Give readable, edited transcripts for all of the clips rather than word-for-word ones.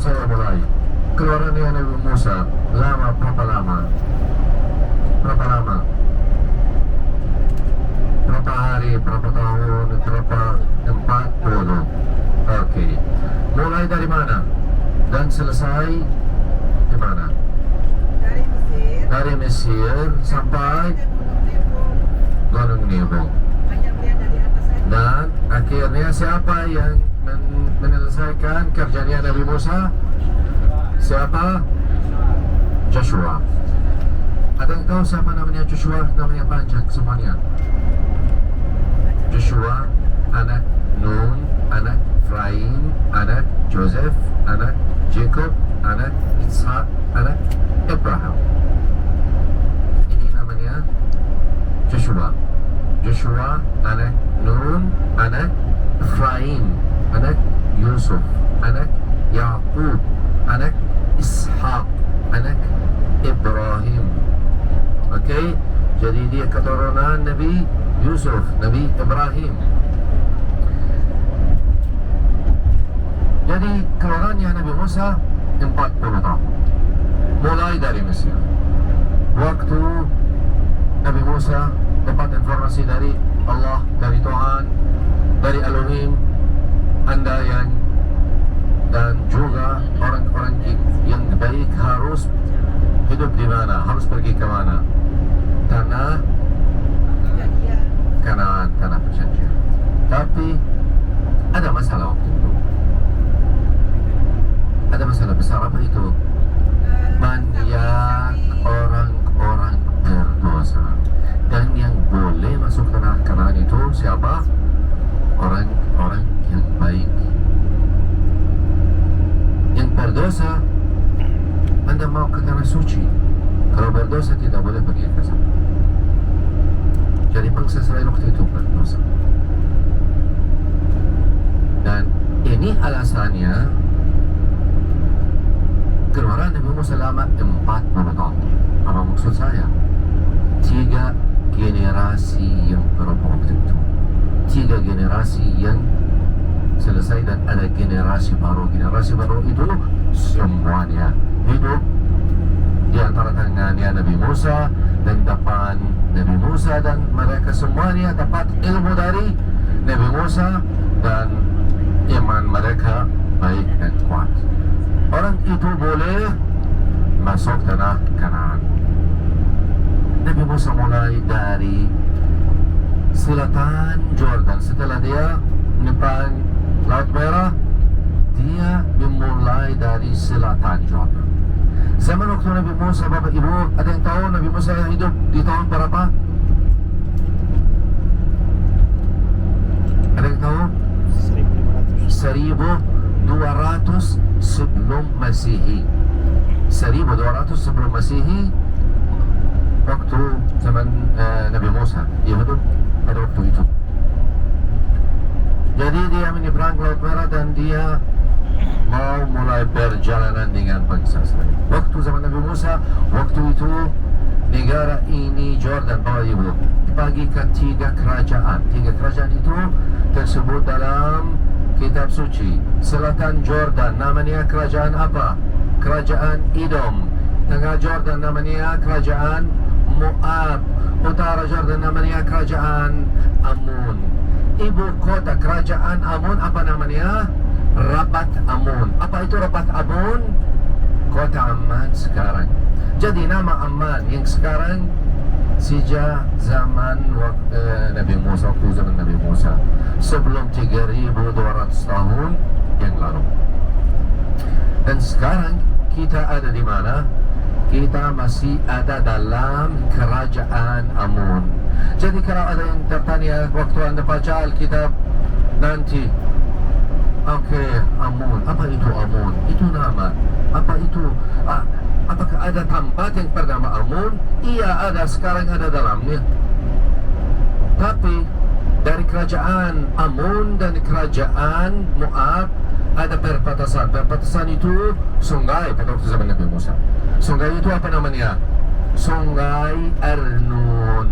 saya mulai. Keluaran yang Nabi Musa lama, berapa lama? Berapa lama? Berapa hari, berapa tahun, berapa 40. Oke. Mulai dari mana? Dan selesai di mana? Dari Mesir. Dari Mesir sampai Gunung Nebo. Banyak lihat dari atas saja. Dan akhirnya siapa yang menyelesaikan kerjanya Nabi Musa? Siapa? Joshua. Ada yang tahu siapa namanya Joshua? Namanya panjang semuanya. Joshua, anak Nun, anak Efraim, anak Joseph, anak Jacob, anak Ishak, anak Abraham. Ini namanya Joshua. Joshua, anak Nun, anak Efraim, anak Yusuf, anak Yaqub, anak Ishak, anak Ibrahim. Oke, jadi dia keturunan Nabi Yusuf, Nabi Ibrahim. Jadi keluarannya Nabi Musa 40 tahun. Mulai dari Mesir. Waktu Nabi Musa dapat informasi dari Allah, dari Tuhan, dari Elohim, Anda yang dan juga orang-orang yang baik harus hidup di mana, harus pergi ke mana? Tanah Kanaan, tanah perjanjian. Tapi ada masalah waktu itu. Ada masalah besar. Apa itu? Banyak orang-orang berdosa. Dan yang boleh masuk tanah Kanaan itu siapa? Orang-orang yang baik. Yang berdosa, Anda mau ke tanah suci. Kalau berdosa tidak boleh pergi ke sana. Jadi bangsa Israel waktu itu berdosa. Dan ini alasannya keluaran Nabi Musa lama 40 tahun. Apa maksud saya? 3 generasi yang berapa waktu itu. 3 generasi yang selesai dan ada generasi baru. Generasi baru itu semuanya hidup di antara tangannya Nabi Musa dan depan Nabi Musa, dan mereka semuanya dapat ilmu dari Nabi Musa dan iman mereka baik dan kuat. Orang itu boleh masuk tanah Kanaan. Nabi Musa mulai dari selatan Jordan. Setelah dia menyeberang Laut Merah, dia memulai dari selatan Jordan. Zaman waktu Nabi Musa, Bapak Ibu, ada yang tahu Nabi Musa yang hidup di tahun berapa? Ada yang tahu? 1200 sebelum Masehi. 1200 sebelum Masehi, waktu zaman Nabi Musa, dia hidup pada waktu itu. Jadi dia menyeberang Laut Merah dan dia mau mulai perjalanan dengan bangsa Israel. Waktu zaman Nabi Musa, waktu itu negara ini Jordan, Bapak Ibu, dibagi ke 3 kerajaan. 3 kerajaan itu tersebut dalam kitab suci. Selatan Jordan namanya kerajaan apa? Kerajaan Edom. Tengah Jordan namanya kerajaan Moab. Utara Jordan namanya kerajaan Amun. Ibu kota kerajaan Amun apa namanya? Rabat Amun. Apa itu Rabat Amun? Kota Amman sekarang. Jadi nama Amman yang sekarang sejak zaman Nabi Musa, waktu zaman Nabi Musa, sebelum 3200 tahun yang lalu. Dan sekarang kita ada di mana? Kita masih ada dalam kerajaan Amun. Jadi kalau ada yang tertanya waktu Anda baca Alkitab nanti, oke, Amun, apa itu Amun? Itu nama. Apa itu? Apakah ada tempat yang bernama Amun? Iya ada, sekarang ada dalamnya. Tapi dari kerajaan Amun dan kerajaan Moab ada perbatasan. Perbatasan itu sungai pada waktu zaman Nabi Musa. Sungai itu apa namanya? Sungai Arnon.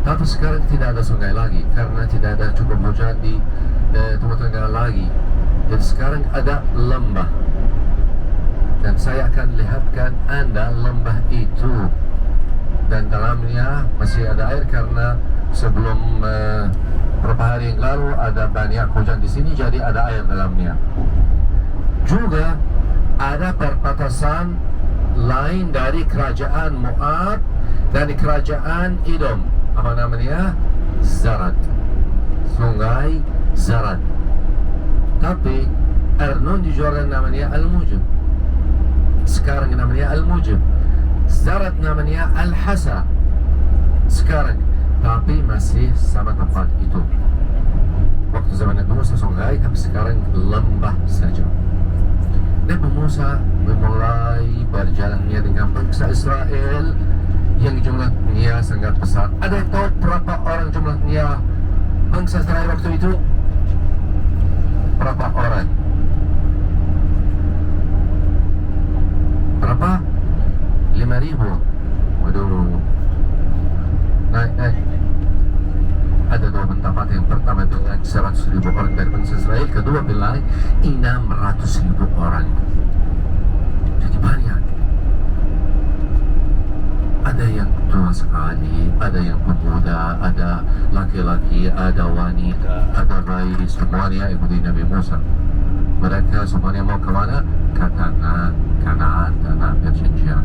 Tapi sekarang tidak ada sungai lagi karena tidak ada cukup hujan di Timur Tengah lagi. Dan sekarang ada lembah. dan saya akan lihatkan anda lembah itu, dan dalamnya masih ada air karena sebelum beberapa hari yang lalu ada banyak hujan di sini, jadi ada air dalamnya. Juga ada perbatasan lain dari kerajaan Moab dan kerajaan Edom. Apa namanya? Zarat. Sungai Zarat. Tapi Arnon di Jordan namanya Al-Mujib. Sekarang namanya Al-Mujib. Zarat namanya Al-Hasa sekarang, tapi masih sama tempat itu. Waktu zaman Nabi Musa sungai, tapi sekarang lembah saja. Nabi Musa memulai berjalannya dengan bangsa Israel yang jumlahnya sangat besar. Ada yang tahu berapa orang jumlahnya bangsa Israel waktu itu? Berapa orang? Berapa? 5.000. Waduh. Naik. Ada dua pendapat. Yang pertama bilang 100.000 orang dari bangsa Israel, kedua bilang 600.000 orang. Jadi banyak. Ada yang tua sekali, ada yang pemuda, ada laki-laki, ada wanita, ada bayi, semuanya ikuti Nabi Musa. Mereka semuanya mau ke mana? Ke tanah Kanaan, tanah perjanjian.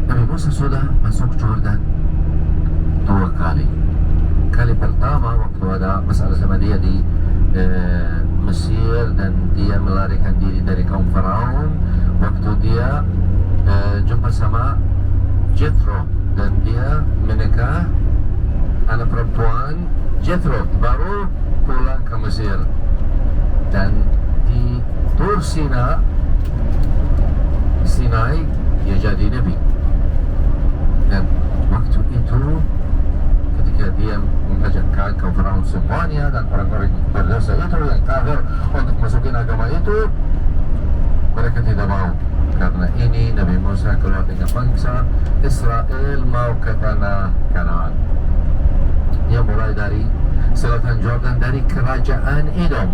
Nabi Musa sudah masuk Jordan 2 kali. Kali pertama waktu ada masalah sama dia di Mesir dan dia melarikan diri dari kaum Firaun. Waktu dia jumpa sama Jethro dan dia menikah anak perempuan Jethro, baru pulang ke Mesir. Dan di Tur Sinai dia jadi Nabi. Dan waktu itu ketika dia mengajarkan kaum Firaun semuanya dan orang-orang berdosa itu yang kafir untuk masukin agama itu, mereka tidak mau. Karena ini Nabi Musa keluar dengan bangsa Israel mau ke tanah Kanaan. Dia mulai dari selatan Jordan, dari kerajaan Edom.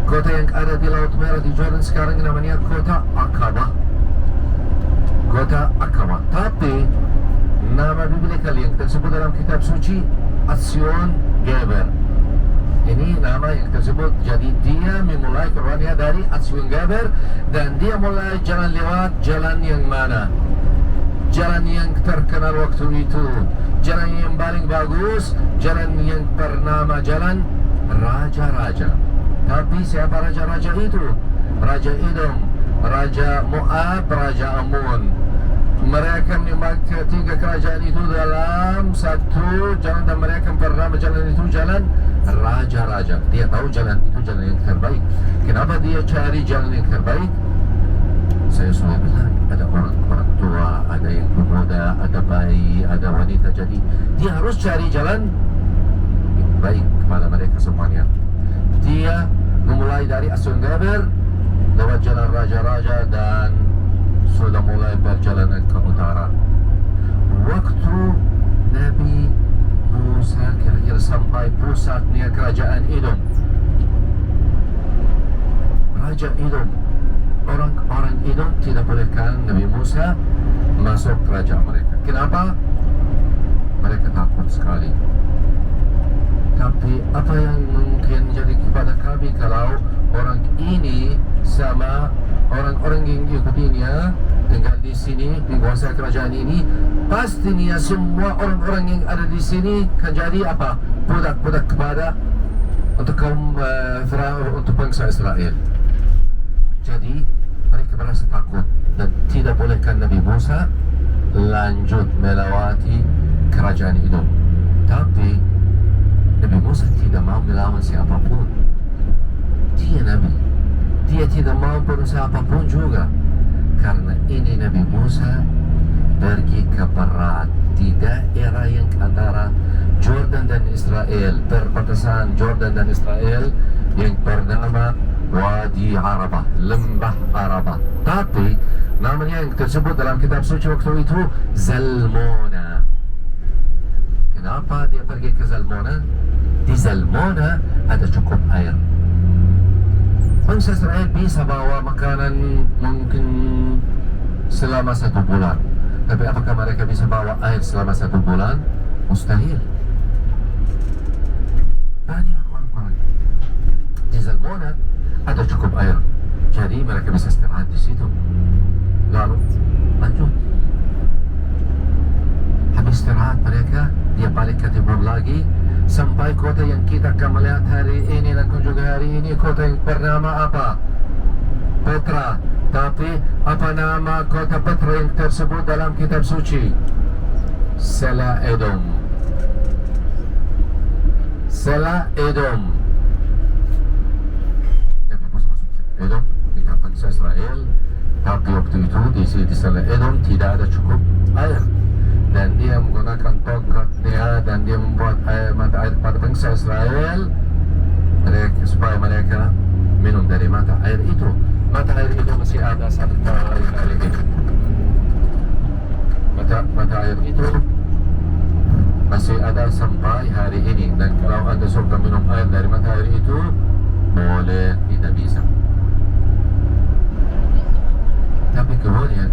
Kota yang ada di Laut Merah di Jordan sekarang namanya Kota Aqabah. Kota Aqabah. Tapi nama biblical yang tersebut dalam kitab suci Atzion Geber. Ini nama yang tersebut. Jadi dia memulai keluarnya dari Atzion Geber dan dia mulai jalan lewat jalan yang mana? Jalan yang terkenal waktu itu, jalan yang paling bagus, jalan yang bernama Jalan Raja-Raja. Tapi siapa raja-raja itu? Raja Edom, Raja Moab, Raja Ammon. Mereka memang ketiga kerajaan itu dalam satu jalan dan mereka bernama jalan itu Jalan Raja-Raja. Dia tahu jalan itu jalan yang terbaik. Kenapa dia cari jalan yang terbaik? Saya sudah bilang, ada orang tua, ada yang pemuda, ada bayi, ada wanita. Jadi dia harus cari jalan yang baik kepada mereka semuanya. Dia memulai dari Atzion Geber lewat Jalan Raja-Raja dan sudah mulai berjalan ke utara. Waktu Nabi Musa kira-kira sampai pusatnya kerajaan Edom. Raja Edom, orang-orang Edom tidak bolehkan Nabi Musa masuk kerajaan mereka. Kenapa? Mereka takut sekali. Tapi apa yang mungkin jadi kepada kami kalau orang ini sama orang-orang yang ikutinya tinggal di sini, menguasai kerajaan ini, pastinya semua orang-orang yang ada di sini kan jadi apa? Budak-budak kepada untuk kaum Firaun, untuk bangsa Israel. Jadi mereka merasa takut dan tidak bolehkan Nabi Musa lanjut melewati kerajaan itu. Tapi Nabi Musa tidak mau melawan siapapun. Dia Nabi, dia tidak mau bunuh siapapun juga. Karena ini Nabi Musa pergi ke barat di daerah yang antara Jordan dan Israel, perbatasan Jordan dan Israel yang bernama Wadi Arabah, lembah Arabah. Tapi namanya yang tersebut dalam kitab suci waktu itu Zalmona. Kenapa dia pergi ke Zalmona? Di Zalmona ada cukup air. Bangsa Israel bisa bawa makanan mungkin selama 1 bulan. Tapi apakah mereka bisa bawa air selama 1 bulan? Mustahil. Banyak orang-orang di Zalmona ada cukup air, jadi mereka bisa istirahat di situ. Lalu lanjut. Habis istirahat mereka, dia balik ke timur lagi sampai kota yang kita akan melihat hari ini dan juga hari ini, kota yang bernama apa? Petra. Tapi apa nama kota Petra yang tersebut dalam kitab suci? Sela Edom. Sela Edom. Edom tinggal bangsa Israel. Tapi waktu itu di Sela Edom tidak ada cukup air, dan dia menggunakan tongkat dia dan dia membuat mata air pada bangsa Israel supaya mereka minum dari mata air itu. Mata air itu masih ada sampai hari ini. Mata air itu masih ada sampai hari ini, dan kalau Anda suka minum air dari mata air itu, boleh, tidak bisa. Tapi kemudian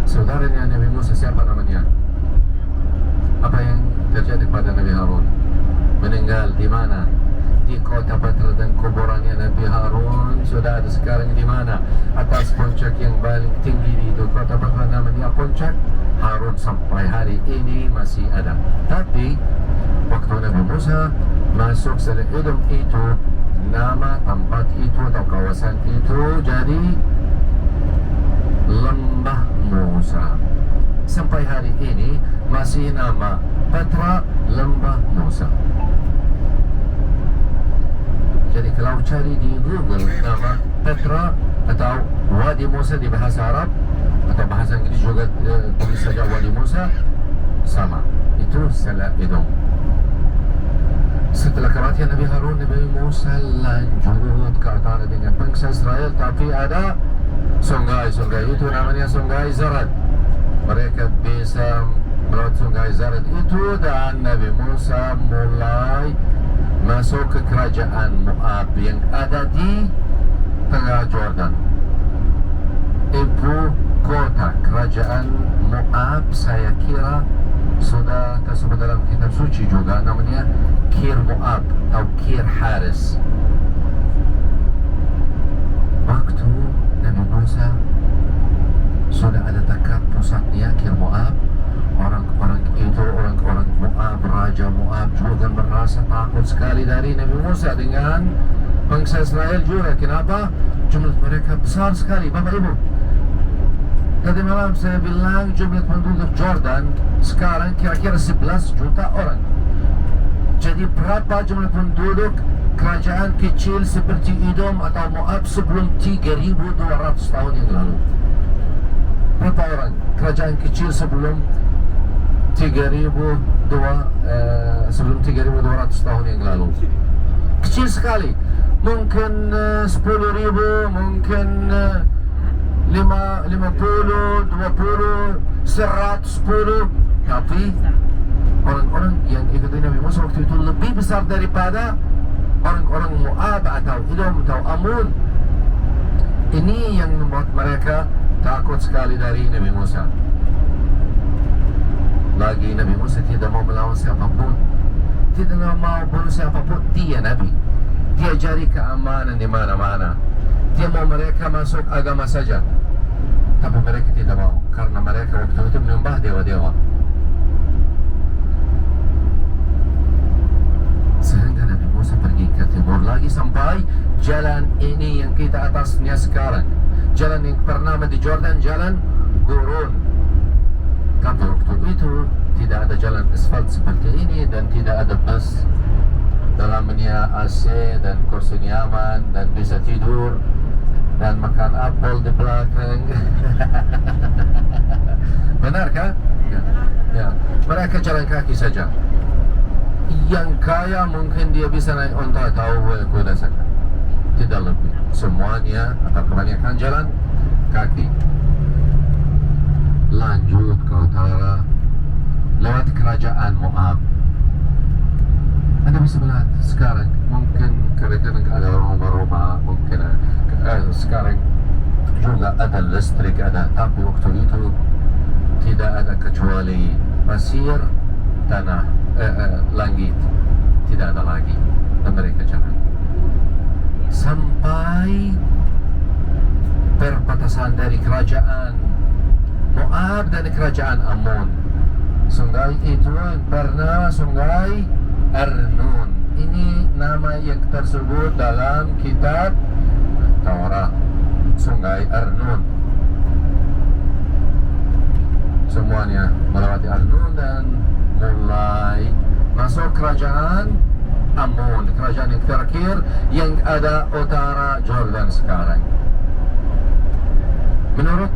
saudaranya Nabi Musa, siapa namanya? Apa yang terjadi pada Nabi Harun? Meninggal di mana? Di kota Petra, dan kuburannya Nabi Harun sudah ada sekarang di mana? Atas puncak yang paling tinggi di itu kota Petra, namanya puncak Harun. Sampai hari ini masih ada. Tapi waktu Nabi Musa masuk Sela Edom itu, nama tempat itu atau kawasan itu jadi Lembah Musa. Sampai hari ini masih nama Petra Lembah Musa. Jadi kalau cari di Google nama Petra atau Wadi Musa di bahasa Arab atau bahasa Inggris juga tulis saja Wadi Musa, sama. Itu Sela Edom. Setelah kematian Nabi Harun, Nabi Musa lanjut ke utara dengan bangsa Israel, tapi ada sungai itu namanya Sungai Zarad. Mereka bisa melewati Sungai Zarad itu, dan Nabi Musa mulai masuk ke kerajaan Moab yang ada di tengah Jordan. Ibu kota kerajaan Moab saya kira sudah tersebut dalam kitab suci juga, namanya Kir Moab atau Kir Haris. Waktu Nabi Musa sudah ada dekat pusatnya Kir Moab, orang-orang Moab, Raja Moab juga merasa takut sekali dari Nabi Musa dengan bangsa Israel juga. Kenapa? Jumlah mereka besar sekali, Bapak Ibu. Tadi malam saya bilang jumlah penduduk Jordan sekarang kira-kira 11 juta orang. Jadi berapa jumlah penduduk kerajaan kecil seperti Edom atau Moab sebelum 3.200 tahun yang lalu? Berapa orang kerajaan kecil sebelum 3.200 tahun yang lalu? Kecil sekali. Mungkin 10.000, mungkin 50, 20, 110. Tapi orang-orang yang ikuti Nabi Musa waktu itu lebih besar daripada orang-orang Moab atau Edom atau Amun. Ini yang membuat mereka takut sekali dari Nabi Musa. Lagi Nabi Musa tidak mau melawan siapapun, tidak mau bunuh siapapun. Dia Nabi, dia cari keamanan di mana-mana. Dia mau mereka masuk agama saja, tapi mereka tidak mau, karena mereka waktu itu menyembah dewa-dewa. Sehingga Nabi Musa pergi ke timur lagi sampai jalan ini yang kita atasnya sekarang, jalan yang bernama di Jordan, jalan Gurun. Tapi waktu itu tidak ada jalan asfalt seperti ini, dan tidak ada bus dalamnya AC dan kursi nyaman dan bisa tidur dan makan apel di belakang. Benar kan? Ya. Mereka jalan kaki saja. Yang kaya mungkin dia bisa naik onta atau kuda saja, tidak lebih. Semuanya atau kebanyakan jalan kaki. Lanjut ke utara lewat kerajaan Moab. Anda bisa melihat sekarang mungkin kadang-kadang ada rumah-rumah, mungkin sekarang juga ada listrik ada, tapi waktu itu tidak ada kecuali pasir, tanah, langit, tidak ada lagi, dan mereka jalan sampai perbatasan dari kerajaan Moab dan kerajaan Ammon. Sungai itu pernah sungai Arnon. Ini nama yang tersebut dalam kitab Taurat, sungai Arnon. Semuanya melewati Arnon dan mulai masuk kerajaan Ammon, kerajaan yang terakhir yang ada utara Jordan sekarang. Menurut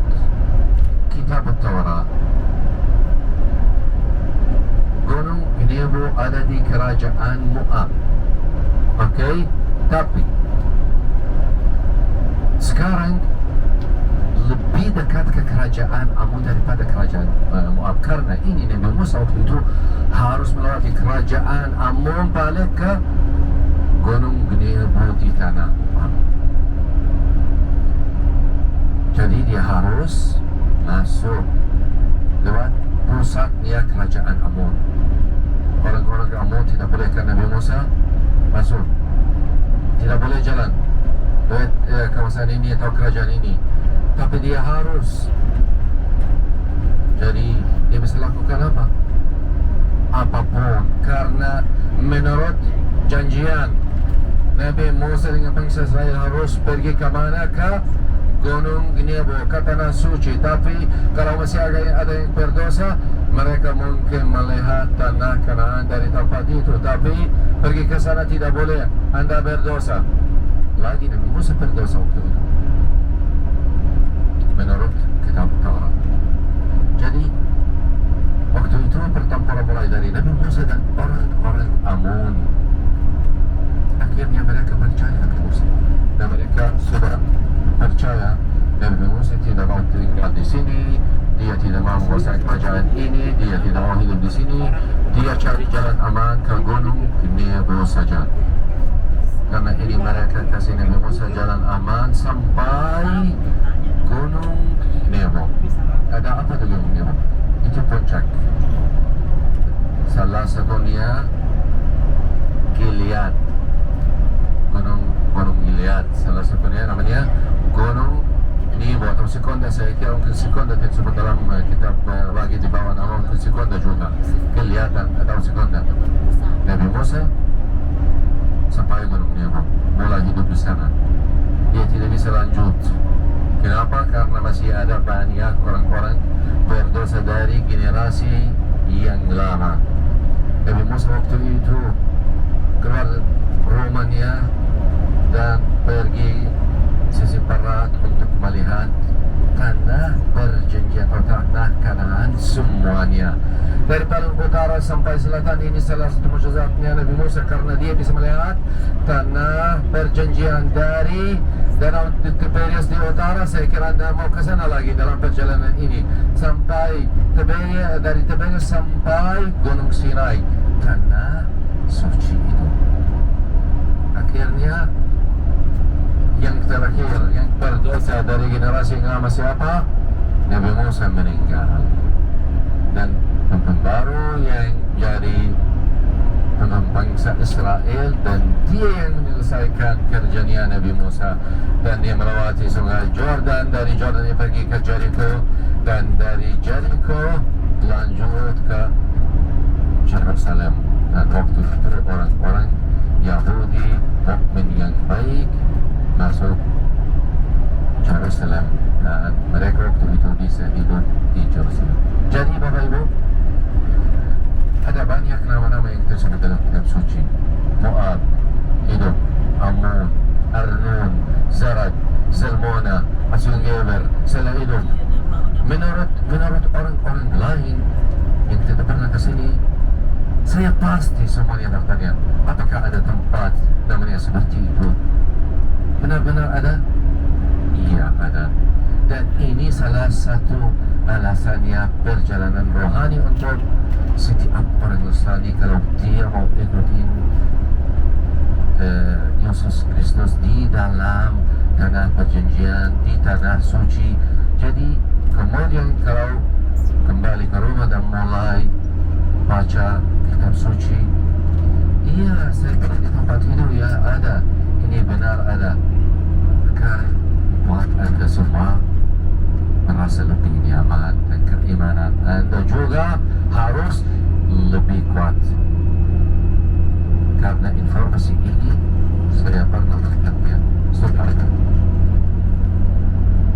kitab Taurat, Gunung Nebo ada di kerajaan Moab. Oke, tapi sekarang lebih dekat ke kerajaan Ammon daripada kerajaan Moab, karena ini Nabi Musa waktu itu harus melewati kerajaan Ammon balik ke Gunung Nebo di tanah Moab. Jadi dia harus masuk lewat pusatnya kerajaan Ammon. Orang-orang Ammon tidak boleh ke Nabi Musa masuk, tidak boleh jalan lewat kawasan ini atau kerajaan ini, tapi dia harus. Jadi dia bisa lakukan apa? Apapun, karena menurut janjian Nabi Musa dengan bangsa Israel harus pergi ke mana? Ke Gunung Nebo, ke tanah suci. Tapi kalau masih ada yang berdosa, mereka mungkin melihat tanah Kanaan dari tempat itu, tapi pergi ke sana tidak boleh, Anda berdosa. Lagi Nabi Musa berdosa waktu itu menurut kitab Taurat. Jadi waktu itu pertempuran mulai dari Nabi Musa dan orang-orang Ammon. Akhirnya mereka percaya Nabi Musa, dan mereka sudah percaya Nabi Musa tidak mau tinggal di sini, dia tidak mau menguasai kerajaan ini, dia tidak mau hidup di sini, dia cari jalan aman ke Gunung Nebo saja. Karena ini mereka kasih Nabi Musa jalan aman sampai Gunung Nebo. Ada apa di Gunung Nebo? Itu puncak. Salah satunya Gilead. Gunung Gilead. Salah satunya namanya Gunung Nebo atau Sekonda. Saya kira mungkin Sekonda disebut dalam kitab bagi di bawah nama mungkin Sekonda juga. Gilead atau Sekonda. Nabi Musa sampai Gunung Nebo, mulai hidup di sana. Dia tidak bisa lanjut. Kenapa? Karena masih ada banyak orang-orang berdosa dari generasi yang lama. Nabi Musa waktu itu keluar Romania dan pergi sisi barat untuk melihat tanah perjanjian atau tanah Kanaan semuanya. Dari paling utara sampai selatan, ini salah satu mukjizatnya Nabi Musa, karena dia bisa melihat tanah perjanjian dari Danau Tiberias di utara. Saya kira Anda mau ke sana lagi dalam perjalanan ini sampai Tiberias, dari Tiberias sampai Gunung Sinai, tanah suci itu. Akhirnya yang terakhir, yang berdosa dari generasi yang lama siapa? Nabi Musa meninggal, dan pemimpin baru yang jadi pemimpin bangsa Israel, dan dia yang menyelesaikan kerjanya Nabi Musa, dan dia melewati sungai Jordan. Dari Jordan dia pergi ke Jericho, dan dari Jericho lanjut ke Jerusalem. Dan waktu itu orang-orang Yahudi mukmin yang baik masuk Jerusalem, dan mereka waktu itu bisa hidup di Jerusalem. Jadi Bapak Ibu, ada banyak nama-nama yang tersebut dalam kitab suci. Moab, Edom, Ammon, Arnon, Zarad, Zalmona, Asyur-Geber, Salah Edom. Menurut orang-orang lain yang tidak pernah ke sini, saya pasti semuanya bertanya, apakah ada tempat namanya seperti itu? Benar-benar ada? Iya, ada. Dan ini salah satu alasannya perjalanan rohani untuk setiap orang Nasrani, kalau dia mau ikutin Yesus Kristus di dalam tanah perjanjian, di tanah suci. Jadi kemudian kalau kembali ke rumah dan mulai baca kitab suci, iya saya pernah di tempat itu ya ada, ini benar ada, maka buat Anda semua merasa lebih nyaman dan keimanan Anda juga harus lebih kuat. Karena informasi ini saya pernah melihatnya, saudara.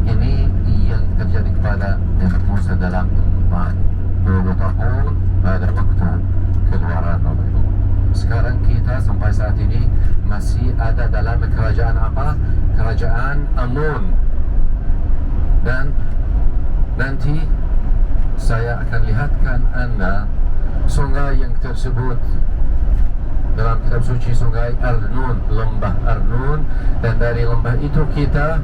Ini yang terjadi kepada Nabi Musa dalam 40 tahun pada waktu keluaran Allah. Sekarang kita sampai saat ini masih ada dalam kerajaan apa? Kerajaan Amun. Dan nanti saya akan lihatkan Anda sungai yang tersebut dalam kitab suci, sungai Arnun, lembah Arnun, dan dari lembah itu kita